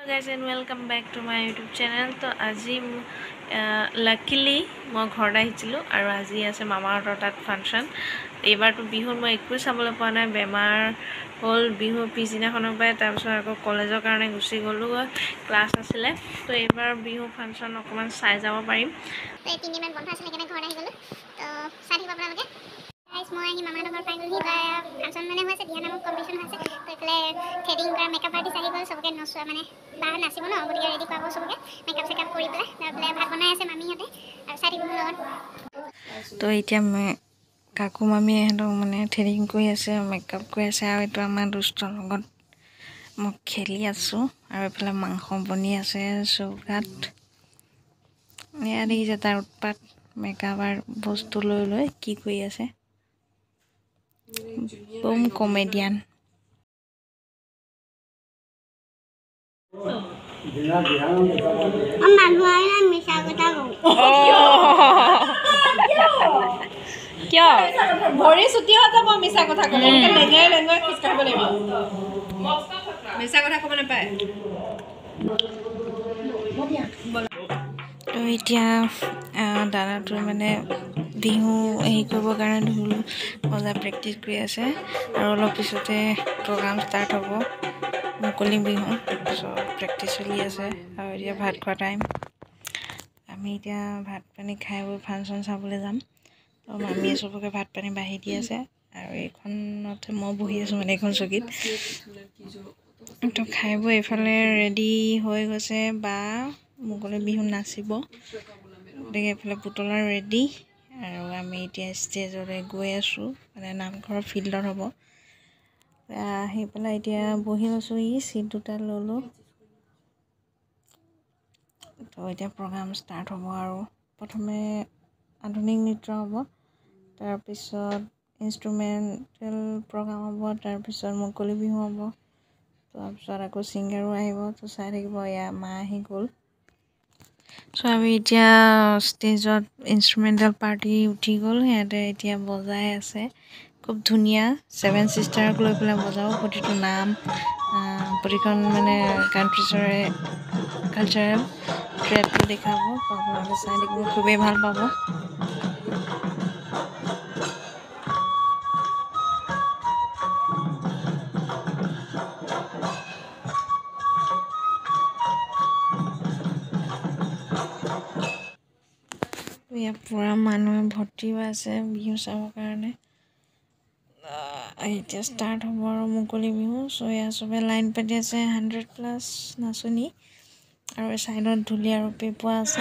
guys and welcome back to my YouTube channel. तो আজি luckily মই ঘৰত আহিছিলো আৰু আজি আছে মামাহঁতৰ তাত ফাংচন এইবাৰটো বিহুৰ মই একো চাবলৈ পোৱা নাই বেমাৰ হ'ল বিহু পিছদিনাখনৰ পৰাই তাৰপিছত আকৌ কলেজৰ কাৰণে গুচি গ'লো ক্লাছ আছিলে তো এইবাৰ বিহু ফাংচন অকমান চাই যাব পাৰিম তো এই তিনিদিনমান বন্ধ আছিলে সেইকাৰণে ঘৰত আহি গ'লো তো চাই থাকিব আপোনালোকে গাইজ মই আহি মামাহঁতৰ ঘৰত পাই গ'লোহি ফাংচন মানে হৈছে বিয়া নামৰ কম্পিটিশ্যন হৈছে তো এইফালে থ্ৰেডিং কৰা মেকআপ আৰ্টিষ্ট আহি গ'ল চবকে নচোৱা মানে বা নাচিব ন গতিকে ৰেডি কৰাব চবকে মেকআপ চেকআপ কৰি পেলাই তাৰপৰা ভাত বনাই আছে মামীহঁতে আৰু চাই থাকিব লগত তো এতিয়া কাকু মামীয়ে সিহঁতক মানে থ্ৰেডিং কৰি আছে মেকআপ কৰি আছে আৰু এইটো আমাৰ দুষ্টৰ লগত মই খেলি আছোঁ আৰু এইফালে মাংস বনি আছে চৌকাত এয়া দেখিছে তাৰ উৎপাত মেকআপ আৰু বস্তু লৈ লৈ কি কৰি আছে বম কমেডিয়ান কিয় ভৰি ছুটি হৈ যাব মিছা কথা ক'ব লেঙাই লেঙাই খোজ কাঢ়িব লাগিব মিছা কথা ক'ব নাপায় তো এতিয়া দাদাটোৱে মানে বিহু হেৰি কৰিবৰ কাৰণে ঢোল বজা প্ৰেক্টিছ কৰি আছে আৰু অলপ পিছতে প্ৰগ্ৰাম ষ্টাৰ্ট হ'ব মুকলি বিহু চব প্ৰেক্টিছ চলি আছে আৰু এতিয়া ভাত খোৱা টাইম আমি এতিয়া ভাত পানী খাই বৈ ফাংচন চাবলৈ যাম তো মামীয়ে চবকে ভাত পানী বাঢ়ি দি আছে আৰু এইখনতে মই বহি আছোঁ মানে এইখন চকীত তো খাই বৈ এইফালে ৰেডি হৈ গৈছে বা মুকলি বিহু নাচিব গতিকে এইফালে পুতলা ৰেডি আৰু আমি এতিয়া ষ্টেজলৈ গৈ আছোঁ মানে নামঘৰৰ ফিল্ডত হ'ব আহি পেলাই এতিয়া বহি আছোঁ চিট দুটা ল'লোঁ তো এতিয়া প্ৰগ্ৰাম ষ্টাৰ্ট হ'ব আৰু প্ৰথমে আধুনিক নৃত্য হ'ব তাৰপিছত ইনষ্ট্ৰুমেণ্টেল প্ৰগ্ৰাম হ'ব তাৰপিছত মুকলি বিহু হ'ব তাৰপিছত আকৌ ছিংগাৰো আহিব তো চাই থাকিব এয়া মা আহি গ'ল চ' আমি এতিয়া ষ্টেজত ইনষ্ট্ৰুমেণ্টেল পাৰ্টি উঠি গ'ল সিহঁতে এতিয়া বজাই আছে খুব ধুনীয়া 7 ছিষ্টাৰক লৈ পেলাই বজাব প্ৰতিটো নাম প্ৰতিখন মানে কাণ্ট্ৰিজৰে কালচাৰেল ট্ৰেডটো দেখাব আপোনালোকে চাই থাকিব খুবেই ভাল পাব ইয়াত পুৰা মানুহে ভৰ্তি হৈ আছে বিহু চাবৰ কাৰণে এতিয়া ষ্টাৰ্ট হ'ব আৰু মুকলি বিহু চ' এয়া চবে লাইন পাতি আছে 100+ নাচনী আৰু চাইডত ঢুলীয়া আৰু পেঁপোৱা আছে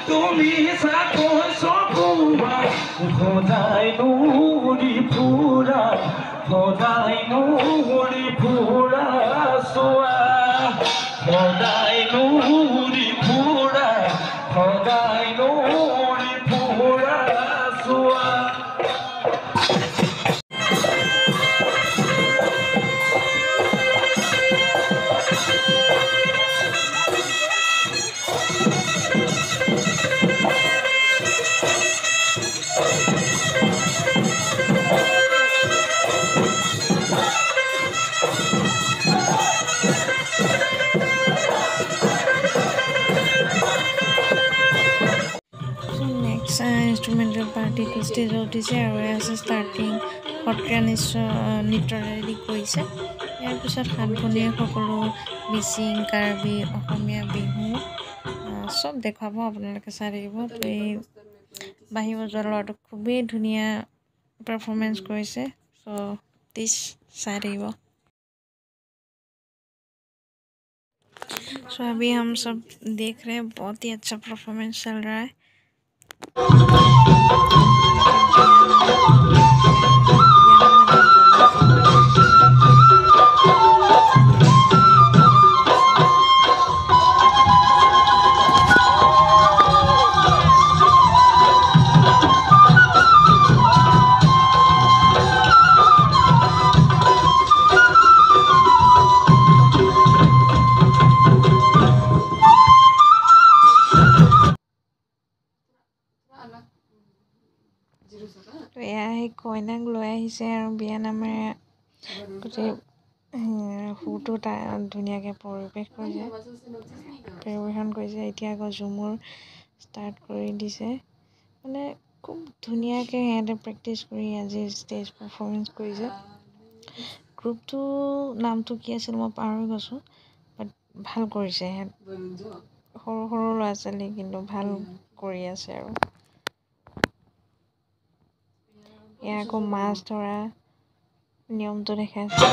তুমি সাকো সকুবা খোদাই নুৰি পুৰা খোদাই নুৰি পুৰা সোয়া খোদাই নুৰি পুৰা খোদাই নুৰি পুৰা সোয়া ইনষ্ট্ৰুমেণ্টেল পাৰ্টিটো ষ্টেজত উঠিছে আৰু আছে ষ্টাৰ্টিং সত্ৰীয়া নৃত্য ৰেডি কৰিছে ইয়াৰ পিছত সাত ভনীয়ে সকলো মিচিং কাৰ্বি অসমীয়া বিহু চব দেখুৱাব আপোনালোকে চাই থাকিব তো এই বাঁহী বজোৱা ল'ৰাটোক খুবেই ধুনীয়া পাৰফৰ্মেঞ্চ কৰিছে চ' প্লিজ চাই থাকিব सो अभी हम सब देख रहे हैं बहुत ही अच्छा परफॉर्मेंस चल रहा है এয়া সেই কইনাক লৈ আহিছে আৰু বিয়ানামেৰে গোটেই সুৰটো ধুনীয়াকৈ পৰিৱেশন কৰিছে। এতিয়া আকৌ ঝুমুৰ ষ্টাৰ্ট কৰি দিছে। মানে খুব ধুনীয়াকৈ সিহঁতে প্ৰেক্টিচ কৰি আজি ষ্টেজ পাৰফৰ্মেঞ্চ কৰিছে। গ্ৰুপটো নামটো কি আছিল মই পাহৰি গৈছোঁ, বাট ভাল কৰিছে। সৰু সৰু ল'ৰা ছোৱালী কিন্তু ভাল কৰি আছে আৰু এয়া আকৌ মাছ ধৰা নিয়মটো দেখাইছে।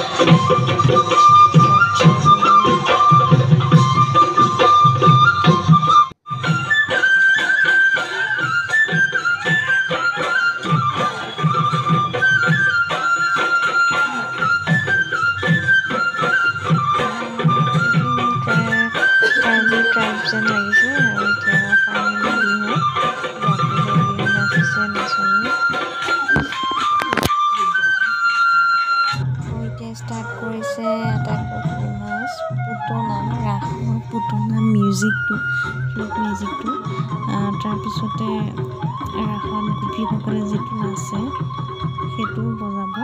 ট্ৰাইব যেন লাগিছে আৰু এতিয়া ফাইনেলি বিহু ৰাতিলৈ বিহু নাচিছে নাচনীয়ে। আৰু এতিয়া ষ্টাৰ্ট কৰিছে আটাইতকৈ ফেমাছ পুতনা ৰাসৰ পুতনা মিউজিকটো তাৰপিছতে ৰাসত গোপীসকলে যিটো নাচে সেইটো বজাব।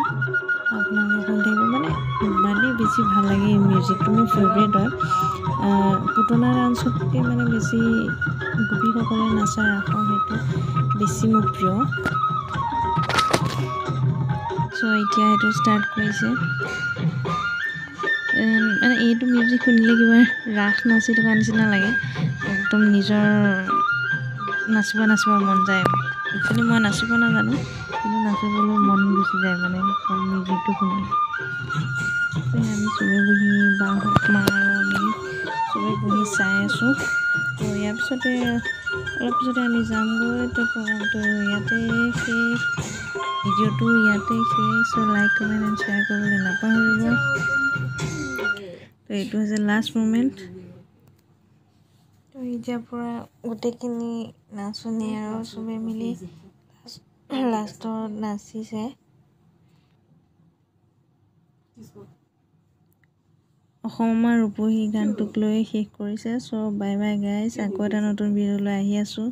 আপোনালোকে শুনি থাকিব, মানে ইমানেই বেছি ভাল লাগে এই মিউজিকটো, মোৰ ফেভৰেট হয়। পুতনা ডান্সতকৈ মানে বেছি গোপীসকলে নাচা ৰাসৰ সেইটো বেছি মোৰ প্ৰিয়। চ' এতিয়া সেইটো ষ্টাৰ্ট কৰিছে। মানে এইটো মিউজিক শুনিলে কিবা ৰাস নাচি থকা নিচিনা লাগে, একদম নিজৰ নাচিব মন যায়। একচুৱেলি মই নাচিব নাজানো, কিন্তু নাচিবলৈ মন গুচি যায় মানে মিউজিকটো শুনিলে। আমি চবেই বহি বাহঁত মা আৰু আমি চবেই বহি চাই আছোঁ। তো ইয়াৰ পিছতে অলপ পিছতে আমি যামগৈ। তো প্ৰগ্ৰামটো ইয়াতে শেষ, ভিডিঅ'টো ইয়াতে শেষ। চ' লাইক কমেণ্ট এণ্ড শ্বেয়াৰ কৰিবলৈ নাপাহৰিব। তো এইটো হৈছে লাষ্ট মুমেণ্ট। তো এতিয়াৰ পৰা গোটেইখিনি নাচনি আৰু চবেই মিলি লাষ্টত নাচিছে। অসমৰ ৰূপহী গানটোক লৈ শেষ কৰিছে। চ' বাই বাই গাইজ, আকৌ এটা নতুন ভিডিঅ'লৈ আহি আছোঁ।